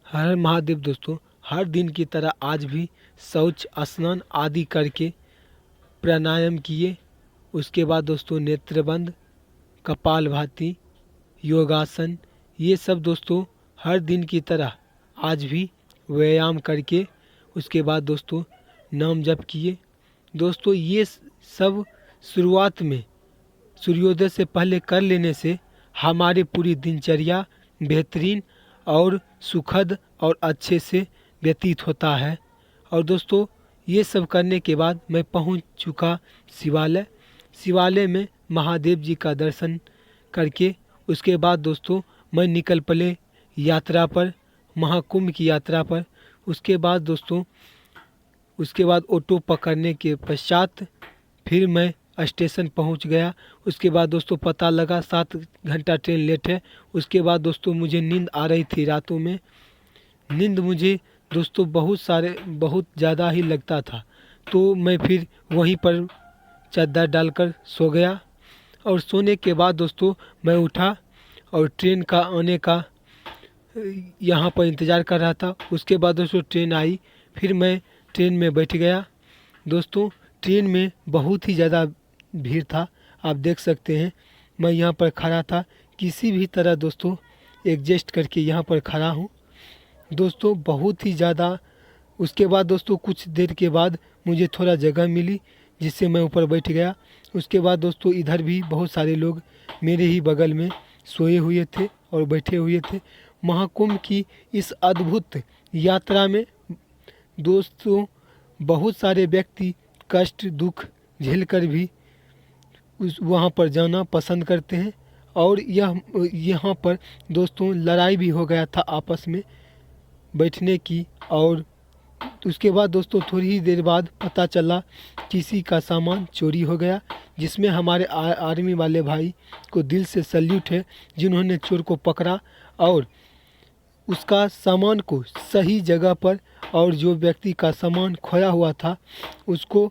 हर महादेव दोस्तों। हर दिन की तरह आज भी शौच स्नान आदि करके प्राणायाम किए। उसके बाद दोस्तों नेत्रबंद, कपालभाति, योगासन, ये सब दोस्तों हर दिन की तरह आज भी व्यायाम करके उसके बाद दोस्तों नाम जप किए। दोस्तों ये सब शुरुआत में सूर्योदय से पहले कर लेने से हमारी पूरी दिनचर्या बेहतरीन और सुखद और अच्छे से व्यतीत होता है। और दोस्तों ये सब करने के बाद मैं पहुंच चुका शिवालय। शिवालय में महादेव जी का दर्शन करके उसके बाद दोस्तों मैं निकल पड़े यात्रा पर, महाकुंभ की यात्रा पर। उसके बाद दोस्तों ऑटो पकड़ने के पश्चात फिर मैं स्टेशन पहुंच गया। उसके बाद दोस्तों पता लगा 7 घंटा ट्रेन लेट है। उसके बाद दोस्तों मुझे नींद आ रही थी। रातों में नींद मुझे दोस्तों बहुत ज़्यादा ही लगता था, तो मैं फिर वहीं पर चादर डालकर सो गया। और सोने के बाद दोस्तों मैं उठा और ट्रेन का आने का यहाँ पर इंतज़ार कर रहा था। उसके बाद दोस्तों ट्रेन आई, फिर मैं ट्रेन में बैठ गया। दोस्तों ट्रेन में बहुत ही ज़्यादा भीड़ था, आप देख सकते हैं। मैं यहाँ पर खड़ा था, किसी भी तरह दोस्तों एडजस्ट करके यहाँ पर खड़ा हूँ दोस्तों, बहुत ही ज़्यादा। उसके बाद दोस्तों कुछ देर के बाद मुझे थोड़ा जगह मिली, जिससे मैं ऊपर बैठ गया। उसके बाद दोस्तों इधर भी बहुत सारे लोग मेरे ही बगल में सोए हुए थे और बैठे हुए थे। महाकुंभ की इस अद्भुत यात्रा में दोस्तों बहुत सारे व्यक्ति कष्ट दुख झेलकर भी वहाँ पर जाना पसंद करते हैं। और यहाँ पर दोस्तों लड़ाई भी हो गया था आपस में बैठने की। और उसके बाद दोस्तों थोड़ी ही देर बाद पता चला किसी का सामान चोरी हो गया, जिसमें हमारे आर्मी वाले भाई को दिल से सल्यूट है, जिन्होंने चोर को पकड़ा और उसका सामान को सही जगह पर, और जो व्यक्ति का सामान खोया हुआ था उसको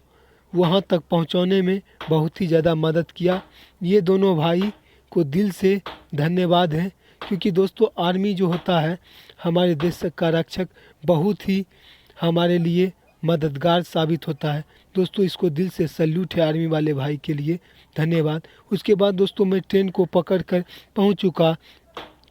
वहां तक पहुंचाने में बहुत ही ज़्यादा मदद किया। ये दोनों भाई को दिल से धन्यवाद है, क्योंकि दोस्तों आर्मी जो होता है हमारे देश का रक्षक, बहुत ही हमारे लिए मददगार साबित होता है। दोस्तों इसको दिल से सल्यूट है आर्मी वाले भाई के लिए, धन्यवाद। उसके बाद दोस्तों मैं ट्रेन को पकड़कर पहुंच चुका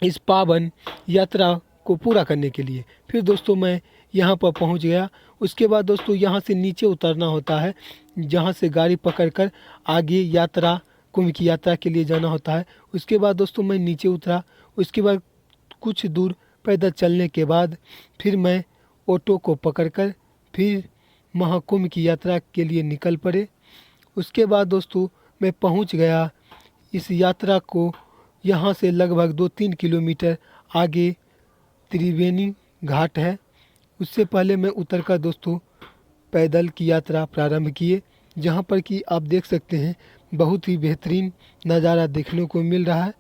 इस पावन यात्रा को पूरा करने के लिए। फिर दोस्तों मैं यहाँ पर पहुँच गया। उसके बाद दोस्तों यहाँ से नीचे उतरना होता है, जहाँ से गाड़ी पकड़कर आगे यात्रा कुंभ की यात्रा के लिए जाना होता है। उसके बाद दोस्तों मैं नीचे उतरा। उसके बाद कुछ दूर पैदल चलने के बाद फिर मैं ऑटो को पकड़कर फिर महाकुंभ की यात्रा के लिए निकल पड़े। उसके बाद दोस्तों मैं पहुँच गया इस यात्रा को, यहाँ से लगभग 2-3 किलोमीटर आगे त्रिवेणी घाट है। उससे पहले मैं उतरकर दोस्तों पैदल की यात्रा प्रारंभ किए, जहाँ पर कि आप देख सकते हैं बहुत ही बेहतरीन नज़ारा देखने को मिल रहा है।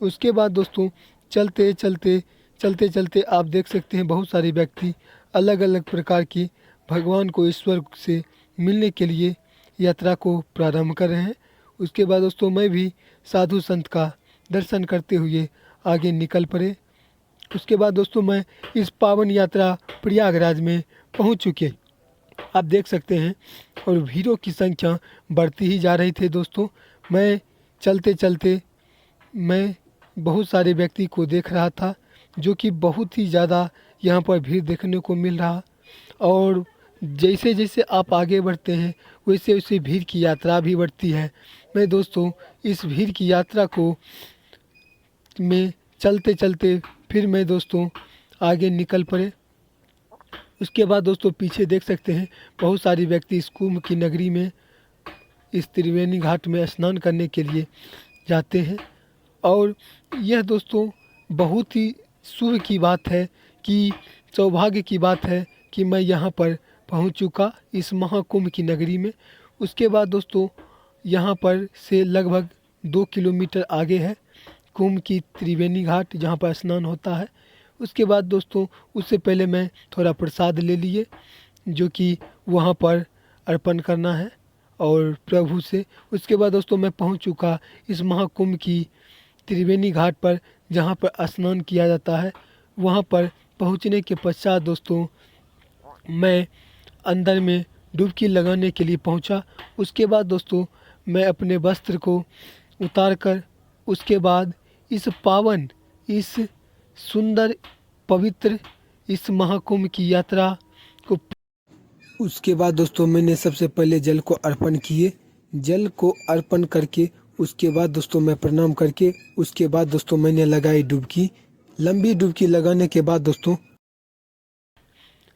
उसके बाद दोस्तों चलते चलते आप देख सकते हैं बहुत सारे व्यक्ति अलग अलग प्रकार की भगवान को, ईश्वर से मिलने के लिए यात्रा को प्रारंभ कर रहे हैं। उसके बाद दोस्तों मैं भी साधु संत का दर्शन करते हुए आगे निकल पड़े। उसके बाद दोस्तों मैं इस पावन यात्रा प्रयागराज में पहुंच चुके, आप देख सकते हैं। और भीड़ों की संख्या बढ़ती ही जा रही थी दोस्तों। मैं चलते मैं बहुत सारे व्यक्ति को देख रहा था, जो कि बहुत ही ज़्यादा यहाँ पर भीड़ देखने को मिल रहा। और जैसे जैसे आप आगे बढ़ते हैं वैसे वैसे भीड़ की यात्रा भी बढ़ती है। मैं दोस्तों इस भीड़ की यात्रा को में चलते फिर मैं दोस्तों आगे निकल पड़े। उसके बाद दोस्तों पीछे देख सकते हैं बहुत सारे व्यक्ति इस कुंभ की नगरी में, इस त्रिवेणी घाट में स्नान करने के लिए जाते हैं। और यह दोस्तों बहुत ही शुभ की बात है, कि सौभाग्य की बात है कि मैं यहाँ पर पहुँच चुका इस महाकुंभ की नगरी में। उसके बाद दोस्तों यहाँ पर से लगभग 2 किलोमीटर आगे है कुंभ की त्रिवेणी घाट, जहाँ पर स्नान होता है। उसके बाद दोस्तों उससे पहले मैं थोड़ा प्रसाद ले लिए, जो कि वहाँ पर अर्पण करना है और प्रभु से। उसके बाद दोस्तों मैं पहुँच चुका इस महाकुंभ की त्रिवेणी घाट पर, जहाँ पर स्नान किया जाता है। वहाँ पर पहुंचने के पश्चात दोस्तों मैं अंदर में डुबकी लगाने के लिए पहुंचा। उसके बाद दोस्तों मैं अपने वस्त्र को उतार कर उसके बाद इस पावन, इस सुंदर, पवित्र इस महाकुंभ की यात्रा को, उसके बाद दोस्तों मैंने सबसे पहले जल को अर्पण किए। जल को अर्पण करके उसके बाद दोस्तों मैं प्रणाम करके उसके बाद दोस्तों मैंने लगाई डुबकी। लंबी डुबकी लगाने के बाद दोस्तों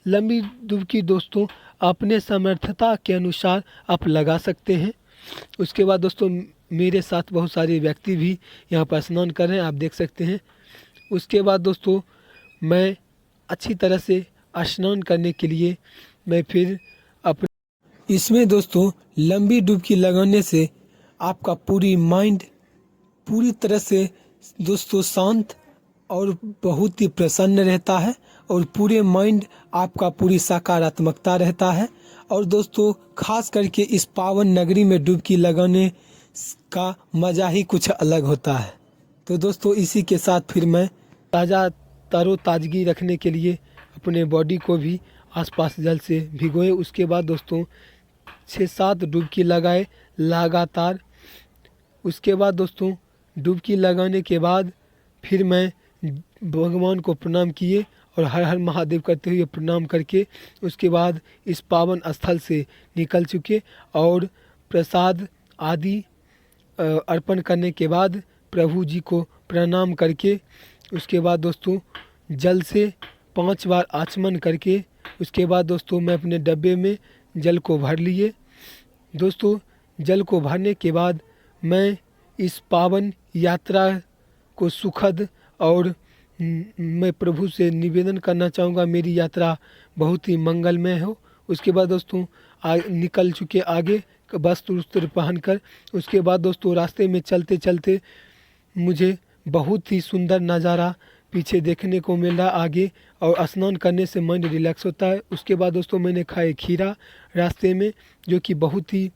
लंबी डुबकी दोस्तों अपने समर्थता के अनुसार आप लगा सकते हैं। उसके बाद दोस्तों मेरे साथ बहुत सारे व्यक्ति भी यहाँ पर स्नान कर रहे हैं, आप देख सकते हैं। उसके बाद दोस्तों मैं अच्छी तरह से स्नान करने के लिए मैं फिर अपने इसमें दोस्तों लंबी डुबकी लगाने से आपका पूरी माइंड पूरी तरह से दोस्तों शांत और बहुत ही प्रसन्न रहता है और पूरे माइंड आपका पूरी सकारात्मकता रहता है। और दोस्तों खास करके इस पावन नगरी में डुबकी लगाने का मज़ा ही कुछ अलग होता है। तो दोस्तों इसी के साथ फिर मैं तरोताज़गी रखने के लिए अपने बॉडी को भी आसपास जल से भिगोए। उसके बाद दोस्तों 6-7 डुबकी लगाए लगातार। उसके बाद दोस्तों डुबकी लगाने के बाद फिर मैं भगवान को प्रणाम किए और हर हर महादेव करते हुए प्रणाम करके उसके बाद इस पावन स्थल से निकल चुके और प्रसाद आदि अर्पण करने के बाद प्रभु जी को प्रणाम करके उसके बाद दोस्तों जल से 5 बार आचमन करके उसके बाद दोस्तों मैं अपने डब्बे में जल को भर लिए। दोस्तों जल को भरने के बाद मैं इस पावन यात्रा को सुखद और मैं प्रभु से निवेदन करना चाहूँगा मेरी यात्रा बहुत ही मंगलमय हो। उसके बाद दोस्तों निकल चुके आगे वस्त्र पहनकर। उसके बाद दोस्तों रास्ते में चलते चलते मुझे बहुत ही सुंदर नज़ारा पीछे देखने को मिल रहा आगे और स्नान करने से माइंड रिलैक्स होता है। उसके बाद दोस्तों मैंने खाए खीरा रास्ते में जो कि बहुत ही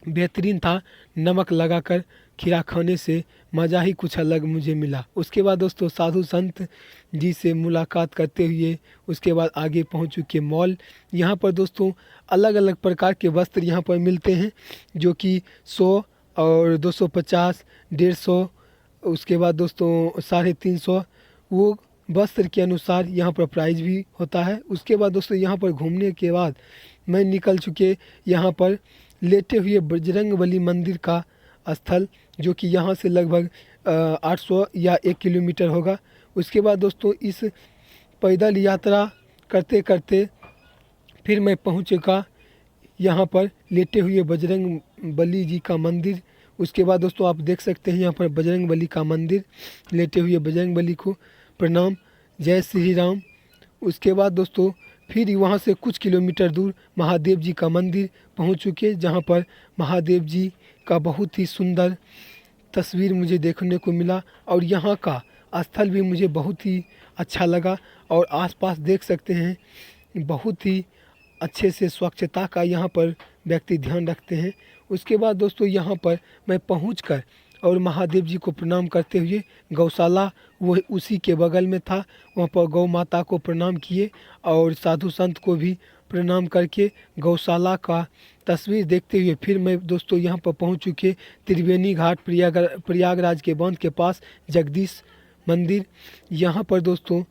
बेहतरीन था। नमक लगाकर खीरा खाने से मज़ा ही कुछ अलग मुझे मिला। उसके बाद दोस्तों साधु संत जी से मुलाकात करते हुए उसके बाद आगे पहुंच चुके मॉल। यहाँ पर दोस्तों अलग अलग प्रकार के वस्त्र यहाँ पर मिलते हैं जो कि 100 और 250, 150, उसके बाद दोस्तों 350 वो वस्त्र के अनुसार यहाँ पर प्राइस भी होता है। उसके बाद दोस्तों यहाँ पर घूमने के बाद मैं निकल चुके यहाँ पर लेटे हुए बजरंगबली मंदिर का स्थल जो कि यहाँ से लगभग 800 या 1 किलोमीटर होगा। उसके बाद दोस्तों इस पैदल यात्रा करते करते फिर मैं पहुँच चुका यहाँ पर लेटे हुए बजरंगबली जी का मंदिर। उसके बाद दोस्तों आप देख सकते हैं यहाँ पर बजरंगबली का मंदिर, लेटे हुए बजरंगबली को प्रणाम, जय श्री राम। उसके बाद दोस्तों फिर वहाँ से कुछ किलोमीटर दूर महादेव जी का मंदिर पहुँच चुके जहाँ पर महादेव जी का बहुत ही सुंदर तस्वीर मुझे देखने को मिला और यहाँ का स्थल भी मुझे बहुत ही अच्छा लगा। और आसपास देख सकते हैं बहुत ही अच्छे से स्वच्छता का यहाँ पर व्यक्ति ध्यान रखते हैं। उसके बाद दोस्तों यहाँ पर मैं पहुँचकर और महादेव जी को प्रणाम करते हुए गौशाला वो उसी के बगल में था, वहाँ पर गौ माता को प्रणाम किए और साधु संत को भी प्रणाम करके गौशाला का तस्वीर देखते हुए फिर मैं दोस्तों यहाँ पर पहुँच चुके त्रिवेणी घाट प्रयागराज के बांध के पास जगदीश मंदिर। यहाँ पर दोस्तों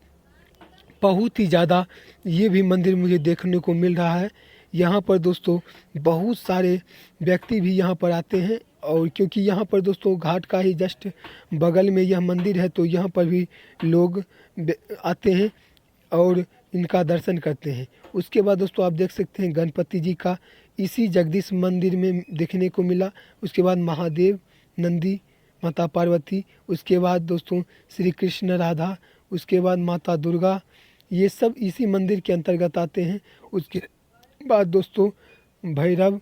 बहुत ही ज़्यादा ये भी मंदिर मुझे देखने को मिल रहा है। यहाँ पर दोस्तों बहुत सारे व्यक्ति भी यहाँ पर आते हैं और क्योंकि यहाँ पर दोस्तों घाट का ही जस्ट बगल में यह मंदिर है तो यहाँ पर भी लोग आते हैं और इनका दर्शन करते हैं। उसके बाद दोस्तों आप देख सकते हैं गणपति जी का इसी जगदीश मंदिर में देखने को मिला। उसके बाद महादेव, नंदी, माता पार्वती, उसके बाद दोस्तों श्री कृष्ण राधा, उसके बाद माता दुर्गा, ये सब इसी मंदिर के अंतर्गत आते हैं। उसके बाद दोस्तों भैरव,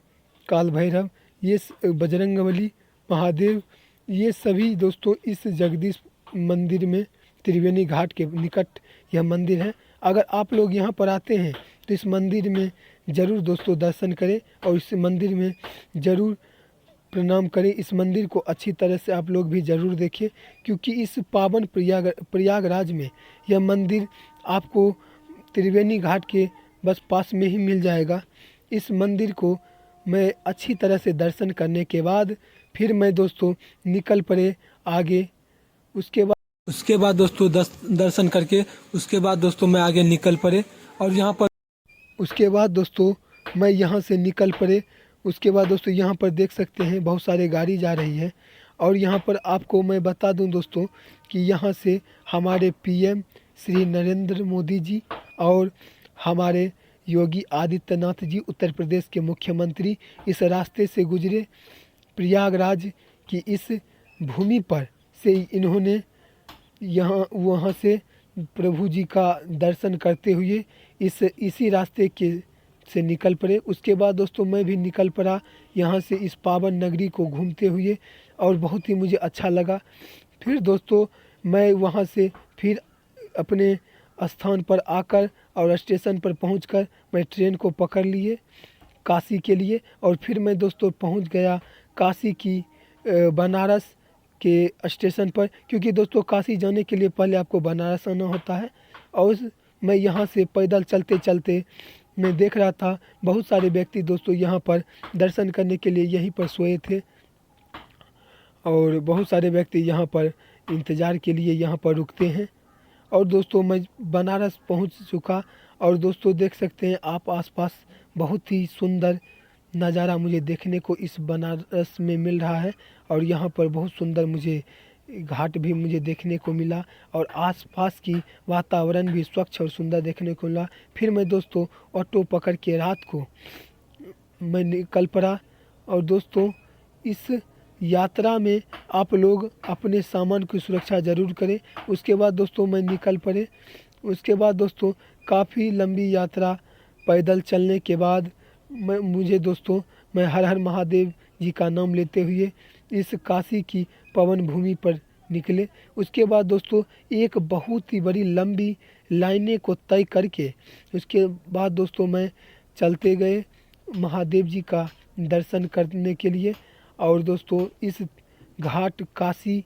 काल भैरव, ये बजरंगबली, महादेव, ये सभी दोस्तों इस जगदीश मंदिर में त्रिवेणी घाट के निकट यह मंदिर है। अगर आप लोग यहाँ पर आते हैं तो इस मंदिर में ज़रूर दोस्तों दर्शन करें और इस मंदिर में ज़रूर प्रणाम करें। इस मंदिर को अच्छी तरह से आप लोग भी ज़रूर देखें, क्योंकि इस पावन प्रयागराज में यह मंदिर आपको त्रिवेणी घाट के बस पास में ही मिल जाएगा। इस मंदिर को मैं अच्छी तरह से दर्शन करने के बाद फिर मैं दोस्तों निकल पड़े आगे। उसके बाद दोस्तों दर्शन करके उसके बाद दोस्तों मैं आगे निकल पड़े, और यहाँ पर उसके बाद दोस्तों मैं यहाँ से निकल पड़े। उसके बाद दोस्तों यहाँ पर देख सकते हैं बहुत सारे गाड़ी जा रही है, और यहाँ पर आपको मैं बता दूं दोस्तों कि यहाँ से हमारे पीएम श्री नरेंद्र मोदी जी और हमारे योगी आदित्यनाथ जी उत्तर प्रदेश के मुख्यमंत्री इस रास्ते से गुजरे। प्रयागराज की इस भूमि पर से इन्होंने यहाँ वहाँ से प्रभु जी का दर्शन करते हुए इसी रास्ते के से निकल पड़े। उसके बाद दोस्तों मैं भी निकल पड़ा यहाँ से इस पावन नगरी को घूमते हुए, और बहुत ही मुझे अच्छा लगा। फिर दोस्तों मैं वहाँ से फिर अपने स्थान पर आकर और स्टेशन पर पहुंचकर मैं ट्रेन को पकड़ लिए काशी के लिए, और फिर मैं दोस्तों पहुंच गया काशी की बनारस के स्टेशन पर, क्योंकि दोस्तों काशी जाने के लिए पहले आपको बनारस आना होता है। और मैं यहाँ से पैदल चलते चलते मैं देख रहा था बहुत सारे व्यक्ति दोस्तों यहाँ पर दर्शन करने के लिए यहीं पर सोए थे, और बहुत सारे व्यक्ति यहाँ पर इंतज़ार के लिए यहाँ पर रुकते हैं। और दोस्तों मैं बनारस पहुँच चुका, और दोस्तों देख सकते हैं आप आसपास बहुत ही सुंदर नज़ारा मुझे देखने को इस बनारस में मिल रहा है, और यहाँ पर बहुत सुंदर मुझे घाट भी मुझे देखने को मिला, और आसपास की वातावरण भी स्वच्छ और सुंदर देखने को मिला। फिर मैं दोस्तों ऑटो पकड़ के रात को मैं निकल पड़ा। और दोस्तों इस यात्रा में आप लोग अपने सामान की सुरक्षा ज़रूर करें। उसके बाद दोस्तों मैं निकल पड़े। उसके बाद दोस्तों काफ़ी लंबी यात्रा पैदल चलने के बाद मैं हर हर महादेव जी का नाम लेते हुए इस काशी की पवन भूमि पर निकले। उसके बाद दोस्तों एक बहुत ही बड़ी लंबी लाइनें को तय करके उसके बाद दोस्तों मैं चलते गए महादेव जी का दर्शन करने के लिए। और दोस्तों इस घाट काशी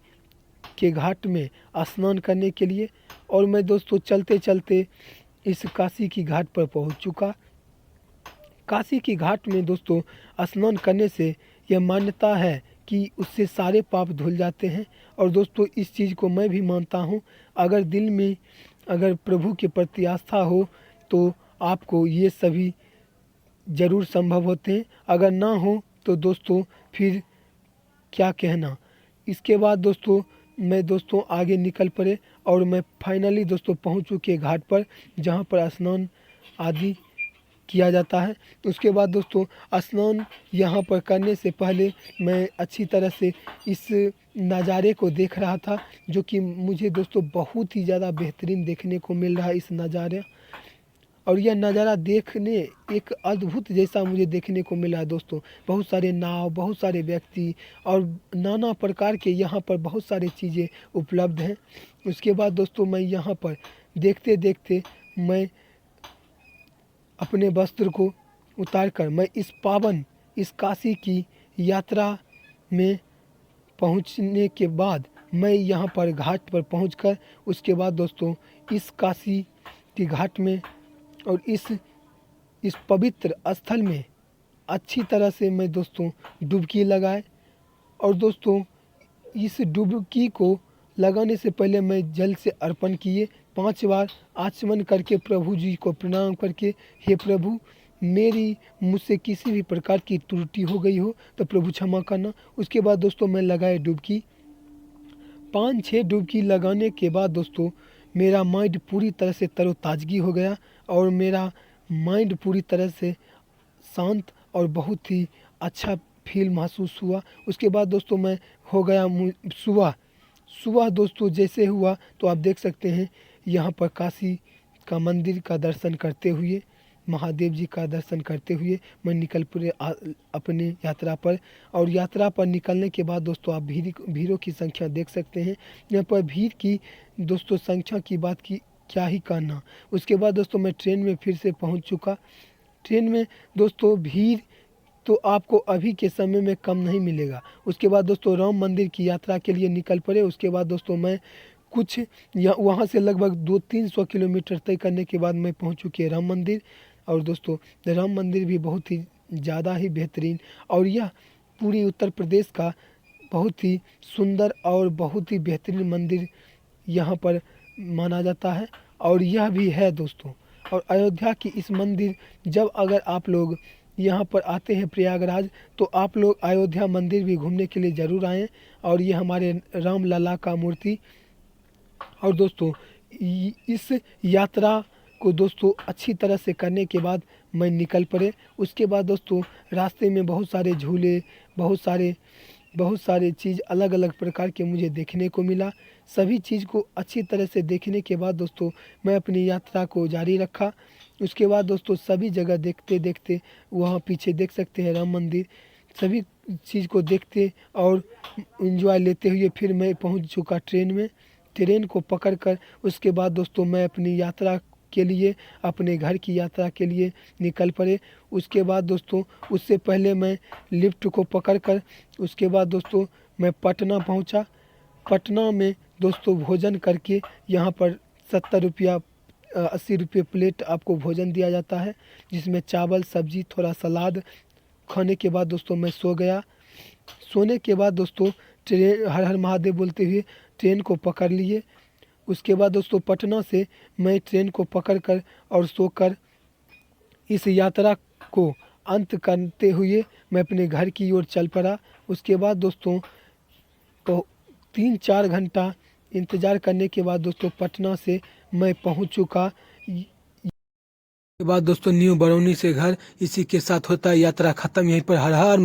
के घाट में स्नान करने के लिए, और मैं दोस्तों चलते चलते इस काशी की घाट पर पहुंच चुका। काशी की घाट में दोस्तों स्नान करने से यह मान्यता है कि उससे सारे पाप धुल जाते हैं। और दोस्तों इस चीज़ को मैं भी मानता हूँ। अगर दिल में अगर प्रभु के प्रति आस्था हो तो आपको ये सभी ज़रूर संभव होते हैं, अगर ना हो तो दोस्तों फिर क्या कहना। इसके बाद दोस्तों मैं आगे निकल पड़े, और मैं फाइनली दोस्तों पहुंच चुके घाट पर जहां पर स्नान आदि किया जाता है। उसके बाद दोस्तों स्नान यहाँ पर करने से पहले मैं अच्छी तरह से इस नज़ारे को देख रहा था, जो कि मुझे दोस्तों बहुत ही ज़्यादा बेहतरीन देखने को मिल रहा है इस नज़ारे। और यह नज़ारा देखने एक अद्भुत जैसा मुझे देखने को मिला दोस्तों। बहुत सारे नाव, बहुत सारे व्यक्ति, और नाना प्रकार के यहाँ पर बहुत सारी चीज़ें उपलब्ध हैं। उसके बाद दोस्तों मैं यहाँ पर देखते देखते मैं अपने वस्त्र को उतारकर मैं इस काशी की यात्रा में पहुँचने के बाद मैं यहाँ पर घाट पर पहुँचकर उसके बाद दोस्तों इस काशी के घाट में और इस पवित्र स्थल में अच्छी तरह से मैं दोस्तों डुबकी लगाए। और दोस्तों इस डुबकी को लगाने से पहले मैं जल से अर्पण किए 5 बार आचमन करके प्रभु जी को प्रणाम करके, हे प्रभु मेरी मुझसे किसी भी प्रकार की त्रुटि हो गई हो तो प्रभु क्षमा करना। उसके बाद दोस्तों मैं लगाए डुबकी। 5-6 डुबकी लगाने के बाद दोस्तों मेरा माइंड पूरी तरह से तरोताज़गी हो गया, और मेरा माइंड पूरी तरह से शांत और बहुत ही अच्छा फील महसूस हुआ। उसके बाद दोस्तों मैं हो गया सुबह दोस्तों जैसे हुआ तो आप देख सकते हैं यहाँ पर काशी का मंदिर का दर्शन करते हुए, महादेव जी का दर्शन करते हुए मैं निकल पड़े अपने यात्रा पर। और यात्रा पर निकलने के बाद दोस्तों आप भीड़ों की संख्या देख सकते हैं। यहाँ पर भीड़ की दोस्तों संख्या की बात की क्या ही कहना। उसके बाद दोस्तों मैं ट्रेन में फिर से पहुँच चुका। ट्रेन में दोस्तों भीड़ तो आपको अभी के समय में कम नहीं मिलेगा। उसके बाद दोस्तों राम मंदिर की यात्रा के लिए निकल पड़े। उसके बाद दोस्तों मैं कुछ वहाँ से लगभग 200-300 किलोमीटर तय करने के बाद मैं पहुँच चुके राम मंदिर। और दोस्तों राम मंदिर भी बहुत ही ज़्यादा ही बेहतरीन, और यह पूरी उत्तर प्रदेश का बहुत ही सुंदर और बहुत ही बेहतरीन मंदिर यहाँ पर माना जाता है। और यह भी है दोस्तों। और अयोध्या की इस मंदिर, जब अगर आप लोग यहाँ पर आते हैं प्रयागराज, तो आप लोग अयोध्या मंदिर भी घूमने के लिए ज़रूर आएँ। और ये हमारे राम लला का मूर्ति। और दोस्तों इस यात्रा को दोस्तों अच्छी तरह से करने के बाद मैं निकल पड़े। उसके बाद दोस्तों रास्ते में बहुत सारे झूले, बहुत सारे चीज़ अलग अलग प्रकार के मुझे देखने को मिला। सभी चीज़ को अच्छी तरह से देखने के बाद दोस्तों मैं अपनी यात्रा को जारी रखा। उसके बाद दोस्तों सभी जगह देखते देखते, वहाँ पीछे देख सकते हैं राम मंदिर, सभी चीज़ को देखते और एंजॉय लेते हुए फिर मैं पहुँच चुका ट्रेन में। ट्रेन को पकड़कर उसके बाद दोस्तों मैं अपनी यात्रा के लिए, अपने घर की यात्रा के लिए निकल पड़े। उसके बाद दोस्तों उससे पहले मैं लिफ्ट को पकड़कर उसके बाद दोस्तों मैं पटना पहुंचा। पटना में दोस्तों भोजन करके, यहाँ पर 70 रुपया 80 रुपये प्लेट आपको भोजन दिया जाता है, जिसमें चावल, सब्जी, थोड़ा सलाद। खाने के बाद दोस्तों मैं सो गया। सोने के बाद दोस्तों ट्रेन, हर हर महादेव बोलते हुए ट्रेन को पकड़ लिए। उसके बाद दोस्तों पटना से मैं ट्रेन को पकड़कर और सोकर इस यात्रा को अंत करते हुए मैं अपने घर की ओर चल पड़ा। उसके बाद दोस्तों 3-4 घंटा इंतज़ार करने के बाद दोस्तों पटना से मैं पहुंच चुका। के बाद दोस्तों न्यू बरौनी से घर। इसी के साथ होता है यात्रा ख़त्म। यहीं पर हर हर